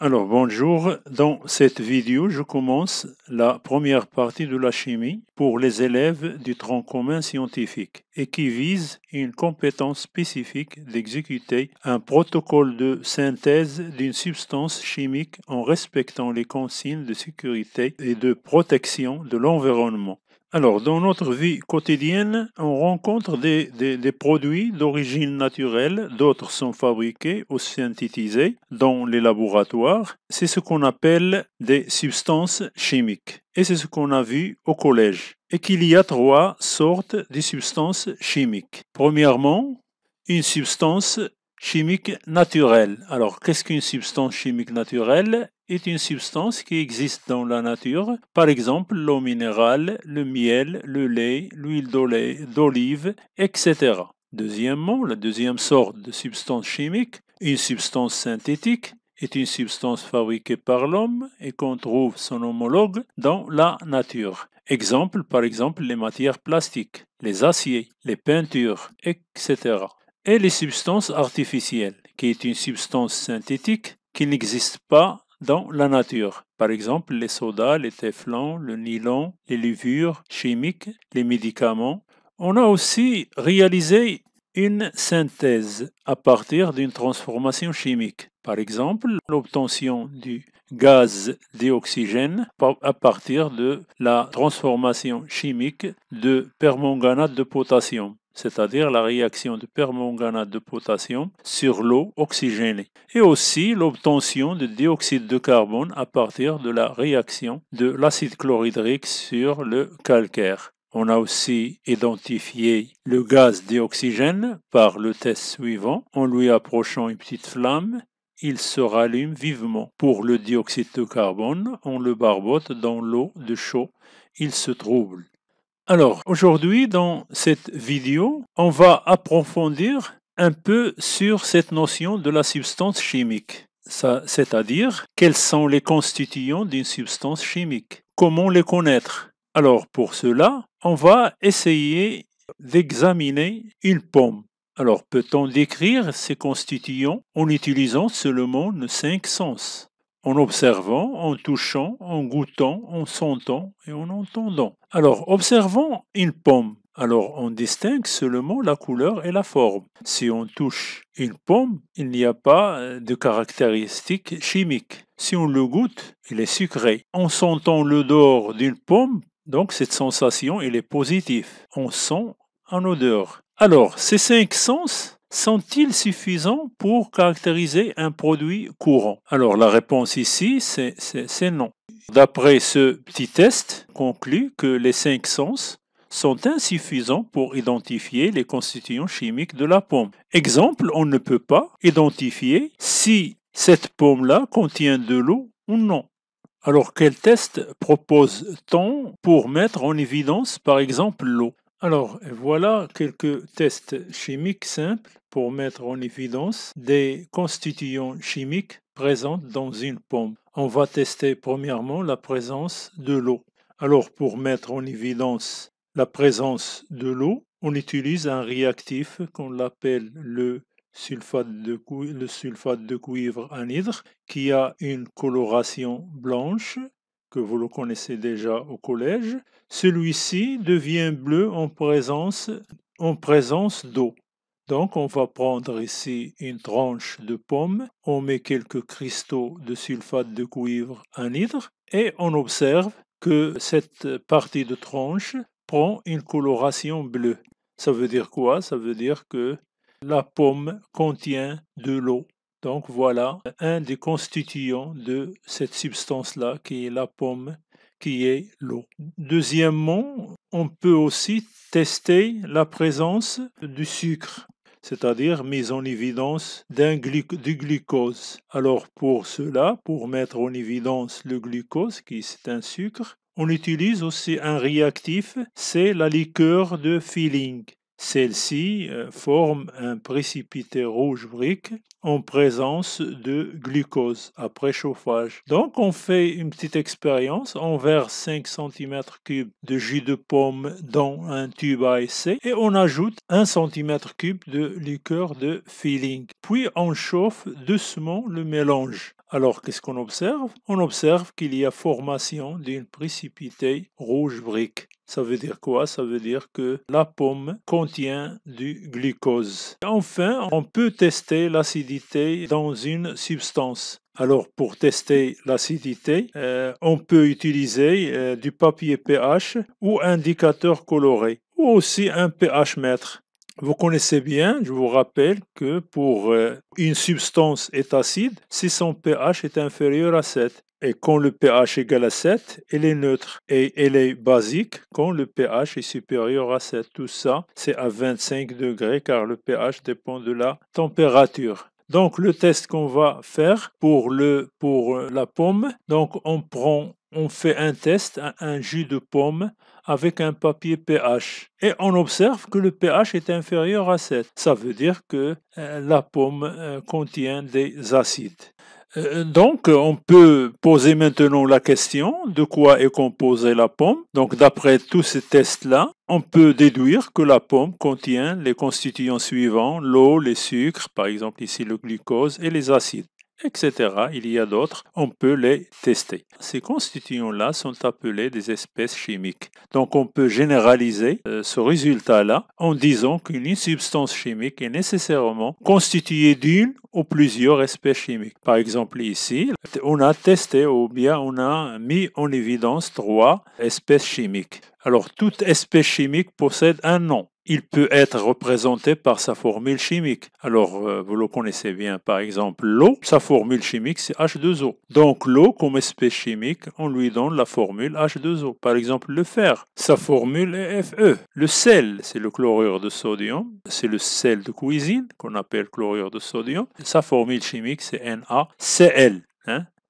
Alors bonjour, dans cette vidéo je commence la première partie de la chimie pour les élèves du tronc commun scientifique et qui vise une compétence spécifique d'exécuter un protocole de synthèse d'une substance chimique en respectant les consignes de sécurité et de protection de l'environnement. Alors, dans notre vie quotidienne, on rencontre des produits d'origine naturelle, d'autres sont fabriqués ou synthétisés dans les laboratoires. C'est ce qu'on appelle des substances chimiques. Et c'est ce qu'on a vu au collège. Et qu'il y a trois sortes de substances chimiques. Premièrement, une substance chimique naturelle. Alors, qu'est-ce qu'une substance chimique naturelle? Est une substance qui existe dans la nature, par exemple l'eau minérale, le miel, le lait, l'huile d'olive, etc. Deuxièmement, la deuxième sorte de substance chimique, une substance synthétique, est une substance fabriquée par l'homme et qu'on trouve son homologue dans la nature. Exemple, par exemple, les matières plastiques, les aciers, les peintures, etc. Et les substances artificielles, qui est une substance synthétique qui n'existe pas dans la nature. Par exemple, les sodas, les téflons, le nylon, les levures chimiques, les médicaments. On a aussi réalisé une synthèse à partir d'une transformation chimique. Par exemple, l'obtention du gaz dioxygène à partir de la transformation chimique de permanganate de potassium, c'est-à-dire la réaction de permanganate de potassium sur l'eau oxygénée, et aussi l'obtention de dioxyde de carbone à partir de la réaction de l'acide chlorhydrique sur le calcaire. On a aussi identifié le gaz dioxygène par le test suivant. En lui approchant une petite flamme, il se rallume vivement. Pour le dioxyde de carbone, on le barbote dans l'eau de chaud, il se trouble. Alors, aujourd'hui, dans cette vidéo, on va approfondir un peu sur cette notion de la substance chimique, c'est-à-dire quels sont les constituants d'une substance chimique, comment les connaître. Alors, pour cela, on va essayer d'examiner une pomme. Alors, peut-on décrire ces constituants en utilisant seulement nos cinq sens? En observant, en touchant, en goûtant, en sentant et en entendant. Alors, observons une pomme. Alors, on distingue seulement la couleur et la forme. Si on touche une pomme, il n'y a pas de caractéristiques chimiques. Si on le goûte, il est sucré. En sentant l'odeur d'une pomme, donc cette sensation, elle est positive. On sent en odeur. Alors, ces cinq sens sont-ils suffisants pour caractériser un produit courant? Alors la réponse ici, c'est non. D'après ce petit test, on conclut que les cinq sens sont insuffisants pour identifier les constituants chimiques de la pomme. Exemple, on ne peut pas identifier si cette pomme-là contient de l'eau ou non. Alors quel test propose-t-on pour mettre en évidence par exemple l'eau? Alors, voilà quelques tests chimiques simples pour mettre en évidence des constituants chimiques présents dans une pomme. On va tester premièrement la présence de l'eau. Alors, pour mettre en évidence la présence de l'eau, on utilise un réactif qu'on appelle le sulfate de cuivre anhydre, qui a une coloration blanche, que vous le connaissez déjà au collège. Celui-ci devient bleu en présence d'eau. Donc on va prendre ici une tranche de pomme, on met quelques cristaux de sulfate de cuivre anhydre et on observe que cette partie de tranche prend une coloration bleue. Ça veut dire quoi? Ça veut dire que la pomme contient de l'eau. Donc voilà un des constituants de cette substance-là qui est la pomme, qui est l'eau. Deuxièmement, on peut aussi tester la présence du sucre, c'est-à-dire mise en évidence du glucose. Alors pour cela, pour mettre en évidence le glucose, qui est un sucre, on utilise aussi un réactif, c'est la liqueur de Feeling. Celle-ci forme un précipité rouge brique en présence de glucose après chauffage. Donc on fait une petite expérience, on verse 5 cm3 de jus de pomme dans un tube à essai et on ajoute 1 cm3 de liqueur de Feeling. Puis on chauffe doucement le mélange. Alors, qu'est-ce qu'on observe? On observe qu'il y a formation d'une précipité rouge brique. Ça veut dire quoi? Ça veut dire que la pomme contient du glucose. Enfin, on peut tester l'acidité dans une substance. Alors, pour tester l'acidité, on peut utiliser du papier pH ou indicateur coloré, ou aussi un pH mètre. Vous connaissez bien, je vous rappelle que pour une substance est acide si son pH est inférieur à 7. Et quand le pH égale à 7, elle est neutre. Et elle est basique quand le pH est supérieur à 7. Tout ça, c'est à 25 degrés car le pH dépend de la température. Donc le test qu'on va faire pour la pomme, donc on fait un test, un jus de pomme avec un papier pH et on observe que le pH est inférieur à 7. Ça veut dire que la pomme contient des acides. Donc, on peut poser maintenant la question de quoi est composée la pomme. Donc, d'après tous ces tests-là, on peut déduire que la pomme contient les constituants suivants, l'eau, les sucres, par exemple ici le glucose, et les acides, etc. Il y a d'autres, on peut les tester. Ces constituants-là sont appelés des espèces chimiques. Donc on peut généraliser ce résultat-là en disant qu'une substance chimique est nécessairement constituée d'une ou plusieurs espèces chimiques. Par exemple ici, on a testé ou bien on a mis en évidence 3 espèces chimiques. Alors toute espèce chimique possède un nom. Il peut être représenté par sa formule chimique. Alors, vous le connaissez bien, par exemple, l'eau, sa formule chimique, c'est H2O. Donc, l'eau, comme espèce chimique, on lui donne la formule H2O. Par exemple, le fer, sa formule est Fe. Le sel, c'est le chlorure de sodium. C'est le sel de cuisine qu'on appelle chlorure de sodium. Sa formule chimique, c'est NaCl.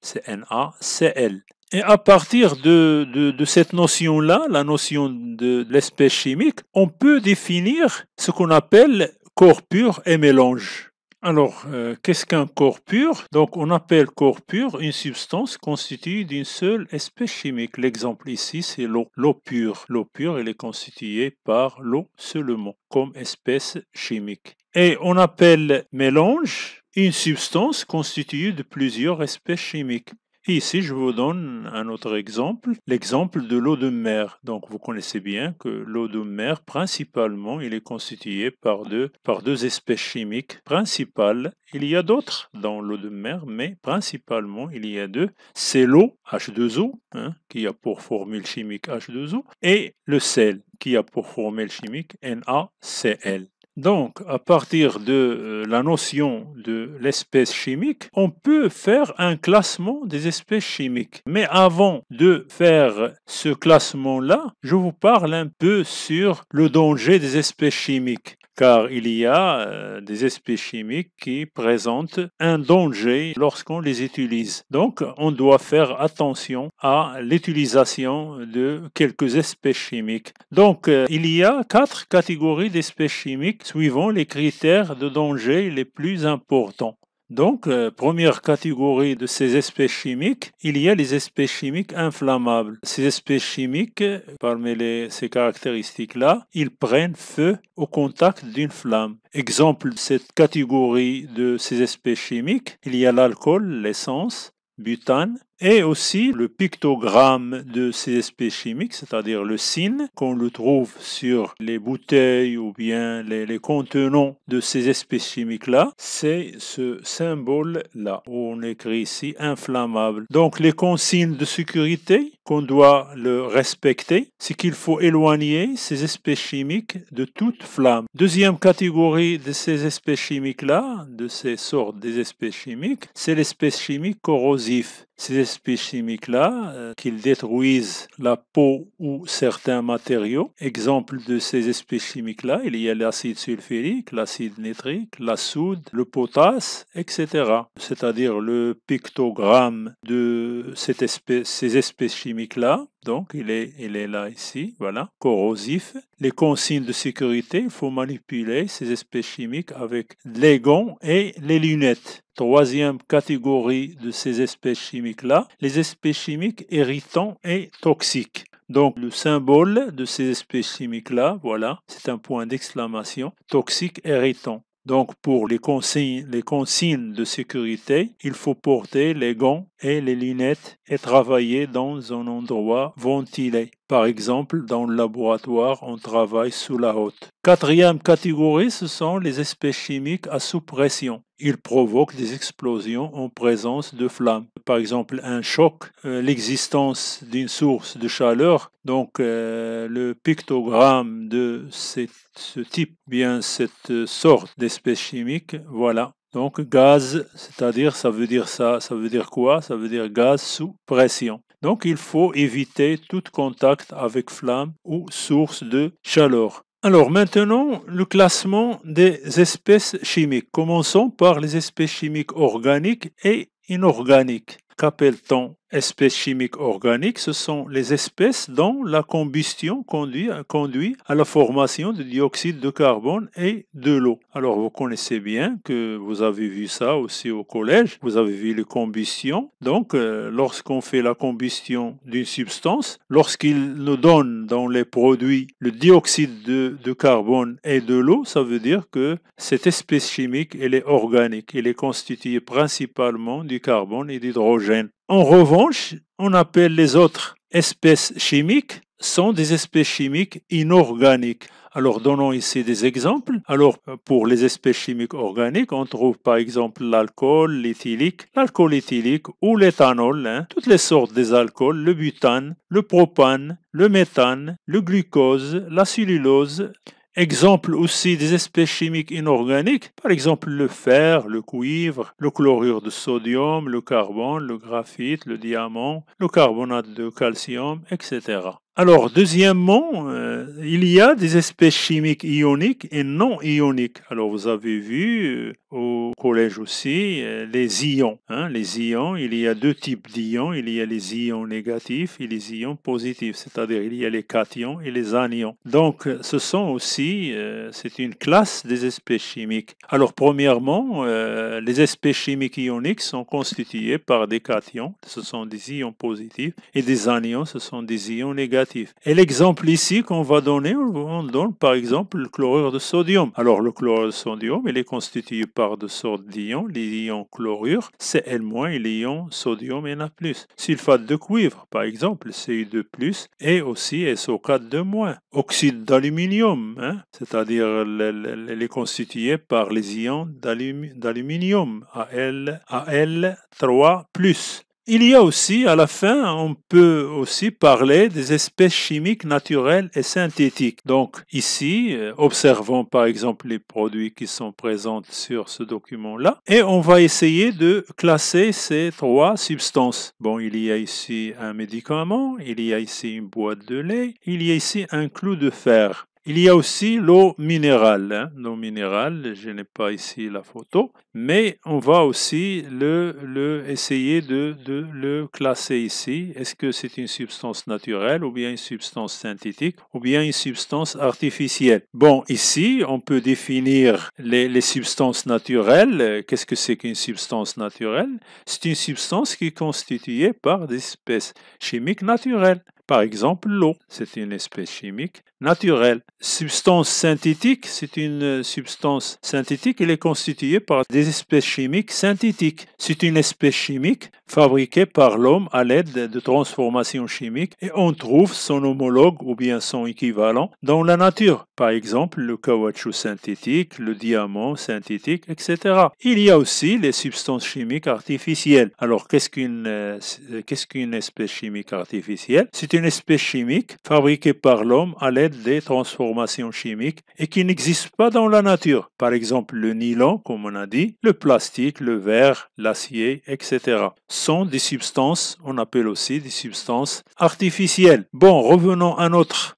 C'est NaCl. Et à partir de cette notion-là, la notion de l'espèce chimique, on peut définir ce qu'on appelle corps pur et mélange. Alors, qu'est-ce qu'un corps pur? Donc, on appelle corps pur une substance constituée d'une seule espèce chimique. L'exemple ici, c'est l'eau. L'eau pure. L'eau pure, elle est constituée par l'eau seulement, comme espèce chimique. Et on appelle mélange une substance constituée de plusieurs espèces chimiques. Et ici, je vous donne un autre exemple, l'exemple de l'eau de mer. Donc, vous connaissez bien que l'eau de mer, principalement, il est constitué par deux espèces chimiques principales. Il y a d'autres dans l'eau de mer, mais principalement, il y a deux. C'est l'eau, H2O, qui a pour formule chimique H2O, et le sel, qui a pour formule chimique NaCl. Donc, à partir de la notion de l'espèce chimique, on peut faire un classement des espèces chimiques. Mais avant de faire ce classement-là, je vous parle un peu sur le danger des espèces chimiques. Car il y a des espèces chimiques qui présentent un danger lorsqu'on les utilise. Donc, on doit faire attention à l'utilisation de quelques espèces chimiques. Donc, il y a 4 catégories d'espèces chimiques suivant les critères de danger les plus importants. Donc, première catégorie de ces espèces chimiques, il y a les espèces chimiques inflammables. Ces espèces chimiques, parmi ces caractéristiques-là, ils prennent feu au contact d'une flamme. Exemple de cette catégorie de ces espèces chimiques, il y a l'alcool, l'essence, butane, et aussi le pictogramme de ces espèces chimiques, c'est-à-dire le signe qu'on le trouve sur les bouteilles ou bien les contenants de ces espèces chimiques-là, c'est ce symbole-là, où on écrit ici inflammable. Donc les consignes de sécurité qu'on doit le respecter, c'est qu'il faut éloigner ces espèces chimiques de toute flamme. Deuxième catégorie de ces espèces chimiques-là, de ces sortes des espèces chimiques, c'est l'espèce chimique corrosive. Ces espèces chimiques-là, qu'ils détruisent la peau ou certains matériaux. Exemple de ces espèces chimiques-là, il y a l'acide sulfurique, l'acide nitrique, la soude, le potasse, etc. C'est-à-dire le pictogramme de ces espèces chimiques-là. Donc, il est là ici, voilà, corrosif. Les consignes de sécurité, il faut manipuler ces espèces chimiques avec les gants et les lunettes. Troisième catégorie de ces espèces chimiques-là, les espèces chimiques irritants et toxiques. Donc, le symbole de ces espèces chimiques-là, voilà, c'est un point d'exclamation, toxique, irritant. Donc pour les consignes de sécurité, il faut porter les gants et les lunettes et travailler dans un endroit ventilé. Par exemple, dans le laboratoire, on travaille sous la hotte. Quatrième catégorie, ce sont les espèces chimiques à sous pression. Ils provoquent des explosions en présence de flammes. Par exemple, un choc, l'existence d'une source de chaleur, donc le pictogramme de ce type, bien cette sorte d'espèce chimique, voilà. Donc gaz, c'est-à-dire ça veut dire quoi? Ça veut dire gaz sous pression. Donc il faut éviter tout contact avec flamme ou source de chaleur. Alors maintenant, le classement des espèces chimiques. Commençons par les espèces chimiques organiques et inorganiques. Qu'appelle-t-on espèces chimiques organiques? Ce sont les espèces dont la combustion conduit à la formation de dioxyde de carbone et de l'eau. Alors vous connaissez bien que vous avez vu ça aussi au collège, vous avez vu les combustions. Donc lorsqu'on fait la combustion d'une substance, lorsqu'il nous donne dans les produits le dioxyde de carbone et de l'eau, ça veut dire que cette espèce chimique, elle est organique, elle est constituée principalement du carbone et d'hydrogène. En revanche, on appelle les autres espèces chimiques sont des espèces chimiques inorganiques. Alors, donnons ici des exemples. Alors, pour les espèces chimiques organiques, on trouve par exemple l'alcool éthylique ou l'éthanol, toutes les sortes des alcools, le butane, le propane, le méthane, le glucose, la cellulose. Exemple aussi des espèces chimiques inorganiques, par exemple le fer, le cuivre, le chlorure de sodium, le carbone, le graphite, le diamant, le carbonate de calcium, etc. Alors, deuxièmement, il y a des espèces chimiques ioniques et non ioniques. Alors, vous avez vu au collège aussi les ions. Les ions, il y a deux types d'ions. Il y a les ions négatifs et les ions positifs, c'est-à-dire il y a les cations et les anions. Donc, ce sont aussi, c'est une classe des espèces chimiques. Alors, premièrement, les espèces chimiques ioniques sont constituées par des cations, ce sont des ions positifs, et des anions, ce sont des ions négatifs. Et l'exemple ici qu'on va donner, on donne par exemple le chlorure de sodium. Alors le chlorure de sodium, il est constitué par deux sortes d'ions, les ions chlorure, Cl- et les ions sodium Na+. Sulfate de cuivre, par exemple, Cu2+, et aussi SO4-. Oxyde d'aluminium, c'est-à-dire elle est constituée par les ions d'aluminium, Al3+. Il y a aussi, à la fin, on peut aussi parler des espèces chimiques naturelles et synthétiques. Donc ici, observons par exemple les produits qui sont présents sur ce document-là et on va essayer de classer ces trois substances. Bon, il y a ici un médicament, il y a ici une boîte de lait, il y a ici un clou de fer. Il y a aussi l'eau minérale. L'eau minérale, je n'ai pas ici la photo, mais on va aussi essayer de le classer ici. Est-ce que c'est une substance naturelle ou bien une substance synthétique ou bien une substance artificielle? Bon, ici, on peut définir les substances naturelles. Qu'est-ce que c'est qu'une substance naturelle? C'est une substance qui est constituée par des espèces chimiques naturelles. Par exemple, l'eau, c'est une espèce chimique naturelle. Substance synthétique, c'est une substance synthétique, elle est constituée par des espèces chimiques synthétiques. C'est une espèce chimique fabriquée par l'homme à l'aide de transformations chimiques et on trouve son homologue ou bien son équivalent dans la nature. Par exemple, le caoutchouc synthétique, le diamant synthétique, etc. Il y a aussi les substances chimiques artificielles. Alors, qu'est-ce qu'une espèce chimique artificielle? C'est une espèce chimique fabriquée par l'homme à l'aide des transformations chimiques et qui n'existe pas dans la nature. Par exemple, le nylon, comme on a dit, le plastique, le verre, l'acier, etc. sont des substances, on appelle aussi des substances artificielles. Bon, revenons à un autre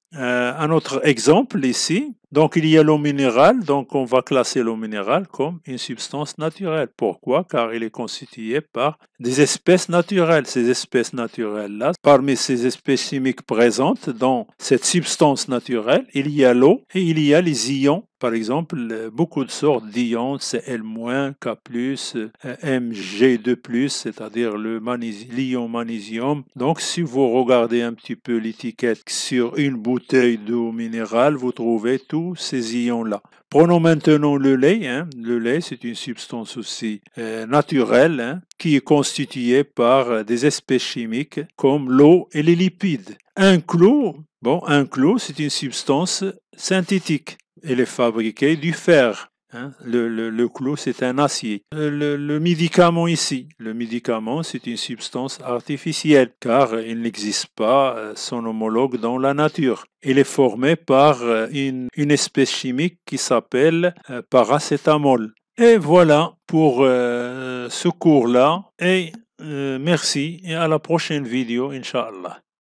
exemple ici. Donc, il y a l'eau minérale, donc on va classer l'eau minérale comme une substance naturelle. Pourquoi? Car elle est constituée par des espèces naturelles. Ces espèces naturelles-là, parmi ces espèces chimiques présentes dans cette substance naturelle, il y a l'eau et il y a les ions. Par exemple, beaucoup de sortes d'ions, Cl-, K+, Mg2+, c'est-à-dire l'ion magnésium. Donc, si vous regardez un petit peu l'étiquette sur une bouteille d'eau minérale, vous trouvez tous ces ions-là. Prenons maintenant le lait. Le lait, c'est une substance aussi naturelle qui est constituée par des espèces chimiques comme l'eau et les lipides. Un clou, c'est une substance synthétique. Elle est fabriquée du fer. Le clou, c'est un acier. Le médicament ici, le médicament, c'est une substance artificielle car il n'existe pas son homologue dans la nature. Il est formé par une espèce chimique qui s'appelle paracétamol. Et voilà pour ce cours-là. Et merci et à la prochaine vidéo, Inch'Allah.